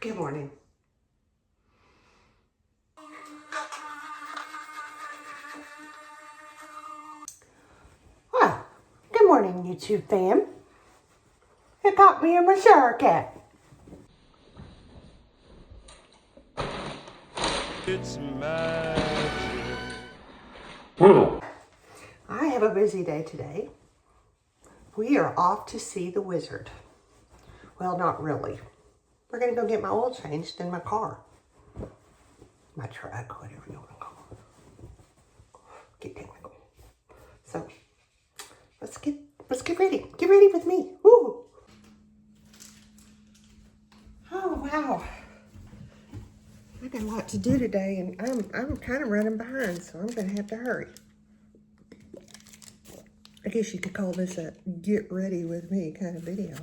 Good morning. Well, good morning, YouTube fam. It caught me in my shower cap. It's magic. I have a busy day today. We are off to see the wizard. Well, not really. We're going to go get my oil changed in my car. My truck, whatever you want to call it. Get technical. So, let's get ready. Get ready with me. Woo! Oh, wow. I got a lot to do today, and I'm kind of running behind, so I'm going to have to hurry. I guess you could call this a get ready with me kind of video.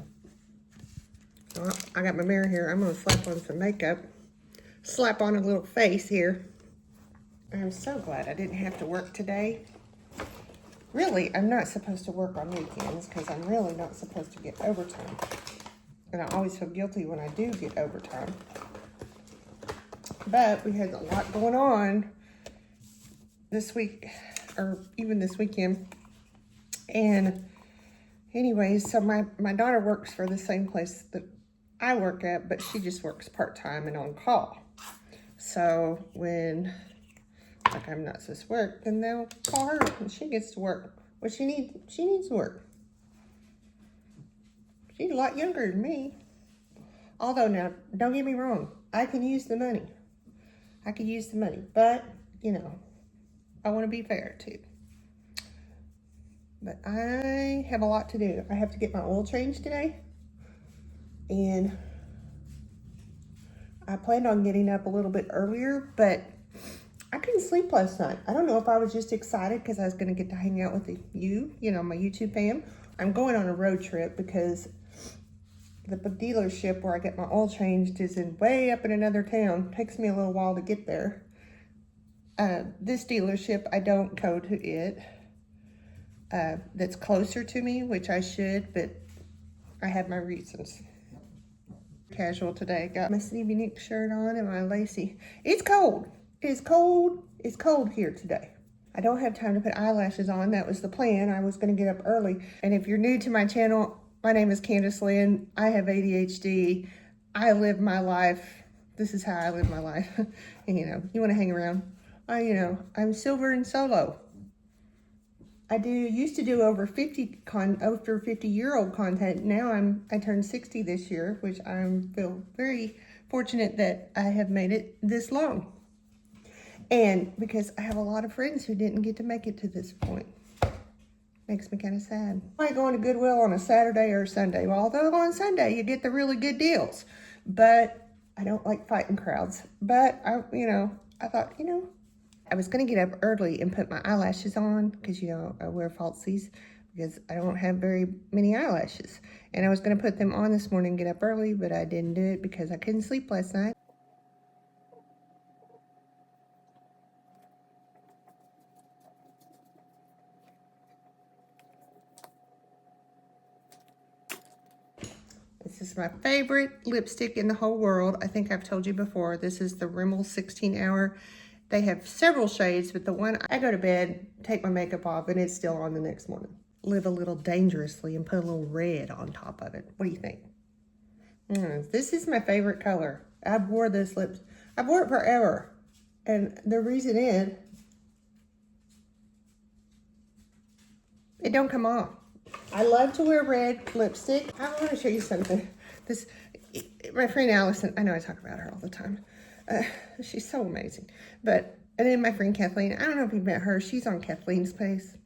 Well, I got my mirror here. I'm going to slap on some makeup. Slap on a little face here. I'm so glad I didn't have to work today. Really, I'm not supposed to work on weekends because I'm really not supposed to get overtime. And I always feel guilty when I do get overtime. But we had a lot going on this week, or even this weekend. And anyways, so my daughter works for the same place that I work at, but she just works part-time and on call. So when like I'm not supposed to work, then they'll call her and she gets to work. What she needs to work. She's a lot younger than me. Although now, don't get me wrong, I can use the money. I could use the money, but you know, I want to be fair too. But I have a lot to do. I have to get my oil changed today. And I planned on getting up a little bit earlier, but I couldn't sleep last night. I don't know if I was just excited because I was going to get to hang out with you know, my YouTube fam. I'm going on a road trip because the dealership where I get my oil changed is way up in another town. It takes me a little while to get there. This dealership, I don't go to it. That's closer to me, which I should, but I have my reasons. Casual today. Got my Stevie Nicks shirt on and my lacy. It's cold. It's cold. It's cold here today. I don't have time to put eyelashes on. That was the plan. I was going to get up early. And if you're new to my channel, my name is Candace Lynn. I have ADHD. I live my life. This is how I live my life. And you know, you want to hang around. I'm silver and solo. I used to do over 50-year-old content. Now I turned 60 this year, which I feel very fortunate that I have made it this long. And because I have a lot of friends who didn't get to make it to this point. Makes me kind of sad. I might go into Goodwill on a Saturday or Sunday. Well, although on Sunday you get the really good deals. But I don't like fighting crowds. But I thought, I was going to get up early and put my eyelashes on because, I wear falsies because I don't have very many eyelashes. And I was going to put them on this morning and get up early, but I didn't do it because I couldn't sleep last night. This is my favorite lipstick in the whole world. I think I've told you before. This is the Rimmel 16 Hour. They have several shades, but the one I go to bed, take my makeup off, and it's still on the next morning. Live a little dangerously and put a little red on top of it. What do you think? This is my favorite color. I've wore this I've worn it forever. And the reason is, it don't come off. I love to wear red lipstick. I want to show you something. My friend Allison, I know I talk about her all the time. She's so amazing. And then my friend Kathleen, I don't know if you've met her. She's on Kathleen's Place.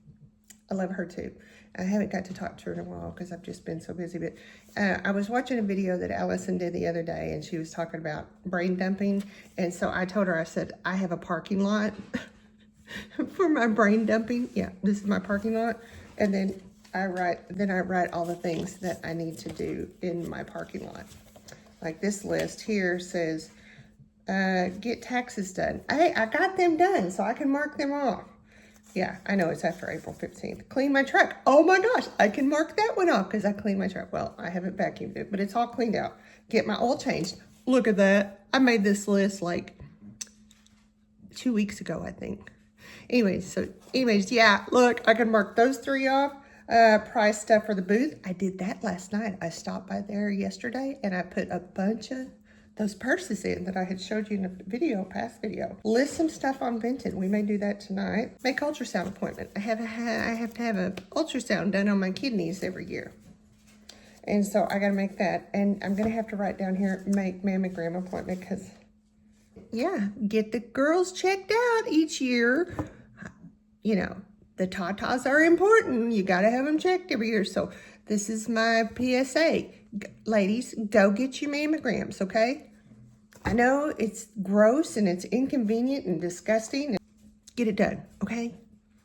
I love her too. I haven't got to talk to her in a while because I've just been so busy. But I was watching a video that Allison did the other day, and she was talking about brain dumping. And so I told her, I said, I have a parking lot for my brain dumping. Yeah, this is my parking lot. And then I write all the things that I need to do in my parking lot. Like this list here says, get taxes done. Hey, I got them done, so I can mark them off. Yeah, I know it's after April 15th. Clean my truck. Oh my gosh, I can mark that one off because I cleaned my truck. Well, I haven't vacuumed it, but it's all cleaned out. Get my oil changed. Look at that. I made this list like 2 weeks ago, I think. Anyways, yeah, look, I can mark those 3 off. Price stuff for the booth. I did that last night. I stopped by there yesterday and I put a bunch of those purses in that I had showed you in a past video. List some stuff on Vinted. We may do that tonight. Make ultrasound appointment. I have to have an ultrasound done on my kidneys every year. And so I got to make that. And I'm going to have to write down here, make mammogram appointment because, yeah, get the girls checked out each year. You know, the tatas are important. You got to have them checked every year. So this is my PSA. Ladies, go get your mammograms, okay? I know it's gross and it's inconvenient and disgusting. Get it done, okay?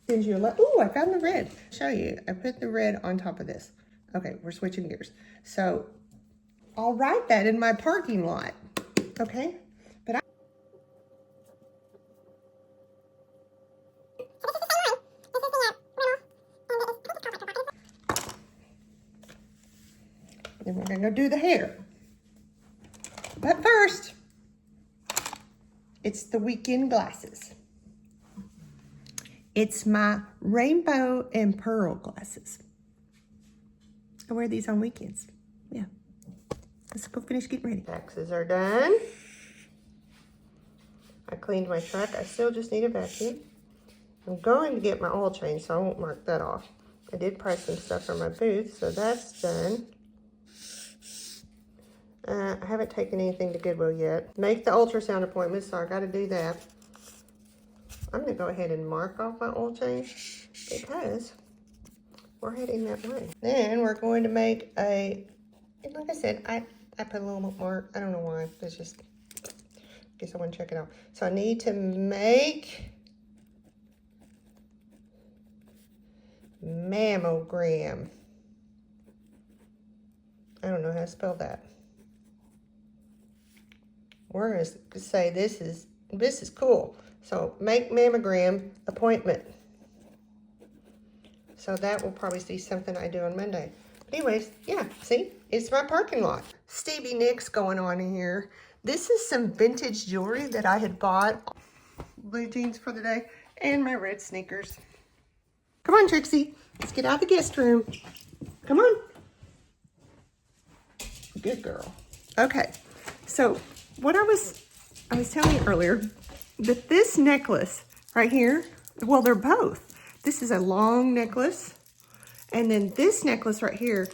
Send you a ooh, I found the red. I'll show you. I put the red on top of this. Okay, we're switching gears. So I'll write that in my parking lot, okay? But then we're gonna go do the hair. But first, it's the weekend glasses. It's my rainbow and pearl glasses. I wear these on weekends. Yeah. Let's go finish getting ready. Taxes are done. I cleaned my truck. I still just need a vacuum. I'm going to get my oil change, so I won't mark that off. I did price some stuff for my booth, so that's done. I haven't taken anything to Goodwill yet. Make the ultrasound appointment, so I got to do that. I'm going to go ahead and mark off my oil change because we're heading that way. Then we're going to make a, and like I said, I put a little more, I don't know why, it's just, guess I want to check it out. So I need to make mammogram. I don't know how to spell that. We're going to say this is cool. So make mammogram appointment. So that will probably be something I do on Monday. But anyways, yeah, see, it's my parking lot. Stevie Nicks going on in here. This is some vintage jewelry that I had bought. Blue jeans for the day and my red sneakers. Come on, Trixie, let's get out of the guest room. Come on. Good girl. Okay, so what I was telling you earlier, that this necklace right here, well, they're both. This is a long necklace, and then this necklace right here,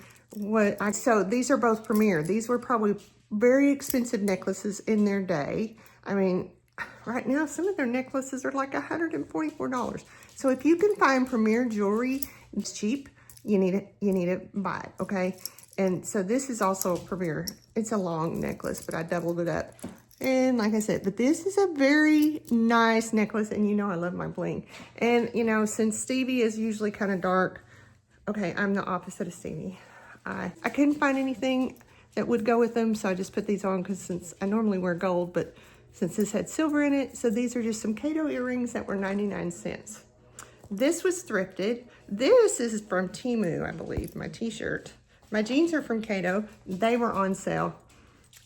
so these are both Premier. These were probably very expensive necklaces in their day. I mean, right now, some of their necklaces are like $144. So if you can find Premier jewelry, it's cheap, you need to buy it, okay? And so this is also a Premier. It's a long necklace, but I doubled it up. And like I said, but this is a very nice necklace, and you know I love my bling. And you know, since Stevie is usually kind of dark, okay, I'm the opposite of Stevie. I couldn't find anything that would go with them, so I just put these on because since I normally wear gold, but since this had silver in it, so these are just some Kato earrings that were 99 cents. This was thrifted. This is from Temu, I believe, my t-shirt. My jeans are from Kato. They were on sale.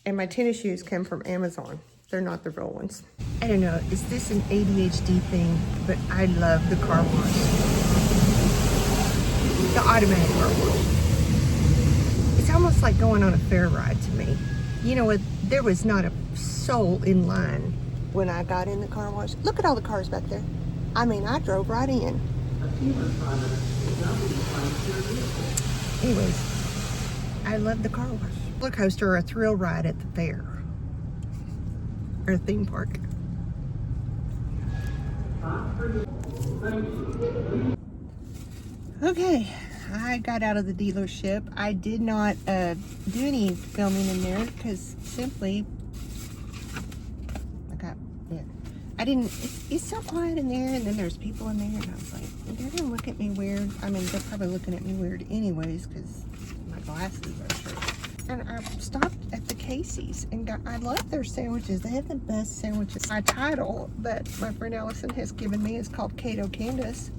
And my tennis shoes came from Amazon. They're not the real ones. I don't know, is this an ADHD thing? But I love the car wash. The automatic car wash. It's almost like going on a fair ride to me. You know what, there was not a soul in line when I got in the car wash. Look at all the cars back there. I mean, I drove right in. Anyways, I love the car wash. Roller coaster or a thrill ride at the fair or a theme park. Okay, I got out of the dealership. I did not do any filming in there because simply I didn't, it's so quiet in there, and then there's people in there, and I was like, they're gonna look at me weird. I mean, they're probably looking at me weird anyways because my glasses are straight. And I stopped at the Casey's and I love their sandwiches. They have the best sandwiches. My title that my friend Allison has given me is called Kato Candace.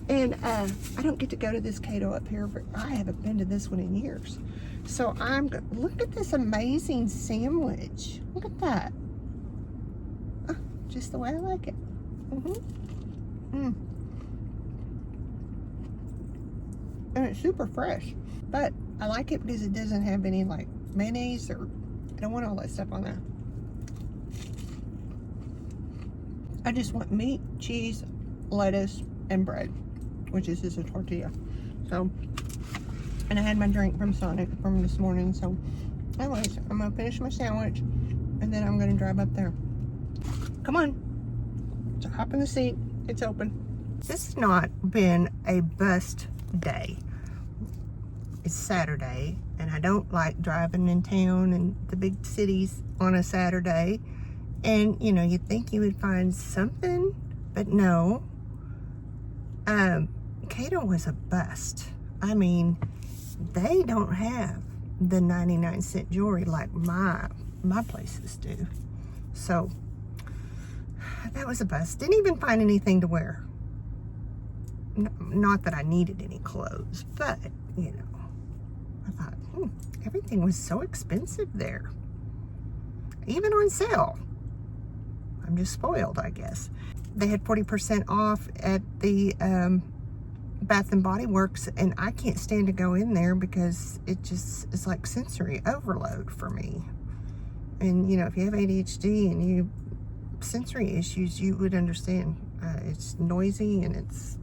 And I don't get to go to this Cato up here, but I haven't been to this one in years. So look at this amazing sandwich. Look at that. Oh, just the way I like it. And it's super fresh. But I like it because it doesn't have any like mayonnaise, or I don't want all that stuff on there. I just want meat, cheese, lettuce, and bread, which is just a tortilla. So, and I had my drink from Sonic from this morning. So anyways, I'm gonna finish my sandwich and then I'm gonna drive up there. Come on, so hop in the seat, it's open. This has not been a bust day. It's Saturday, and I don't like driving in town and the big cities on a Saturday. And you know, you'd think you would find something, but no. Cato was a bust. I mean, they don't have the 99-cent jewelry like my places do. So that was a bust. Didn't even find anything to wear. Not that I needed any clothes, but you know, I thought, everything was so expensive there, even on sale. I'm just spoiled, I guess. They had 40% off at the Bath and Body Works, and I can't stand to go in there because it just is like sensory overload for me. And you know, if you have ADHD and you sensory issues, you would understand. It's noisy and it's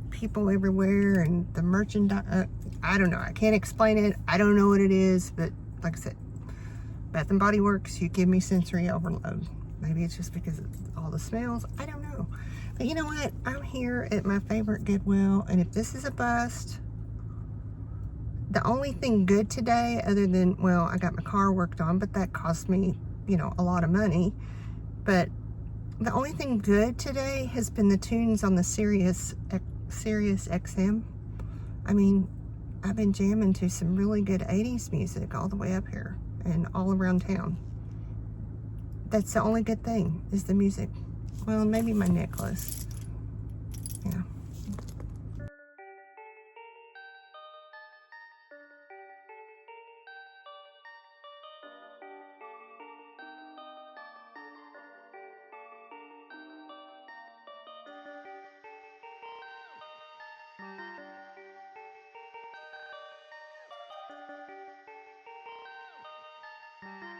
people everywhere, and the merchandise, I don't know, I can't explain it. I don't know what it is, but like I said, Bath and Body Works, you give me sensory overload. Maybe it's just because of all the smells, I don't know. But you know what, I'm here at my favorite Goodwill, and if this is a bust, the only thing good today, other than, well, I got my car worked on, but that cost me, you know, a lot of money. But the only thing good today has been the tunes on the Sirius XM. I mean, I've been jamming to some really good 80s music all the way up here and all around town. That's the only good thing, is the music. Well, maybe my necklace. Yeah.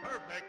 Perfect.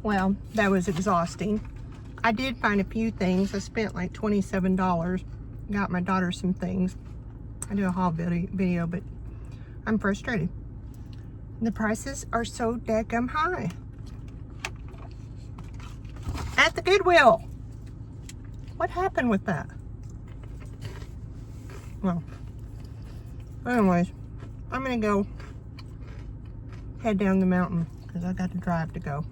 Well, that was exhausting. I did find a few things. I spent like $27. Got my daughter some things. I do a haul video, but I'm frustrated. The prices are so daggum high. At the Goodwill. What happened with that? Well, anyways, I'm gonna go head down the mountain because I got to drive to go.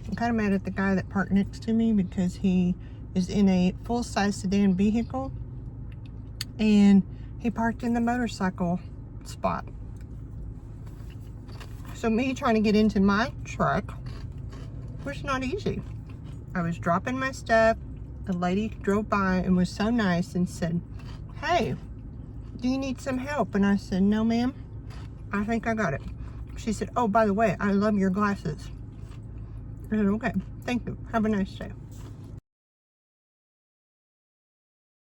I'm kind of mad at the guy that parked next to me because he is in a full-size sedan vehicle and he parked in the motorcycle spot. So me trying to get into my truck was not easy. I was dropping my stuff. A lady drove by and was so nice and said, "Hey, do you need some help?" And I said, "No, ma'am. I think I got it." She said, "Oh, by the way, I love your glasses." I said, "Okay, thank you. Have a nice day."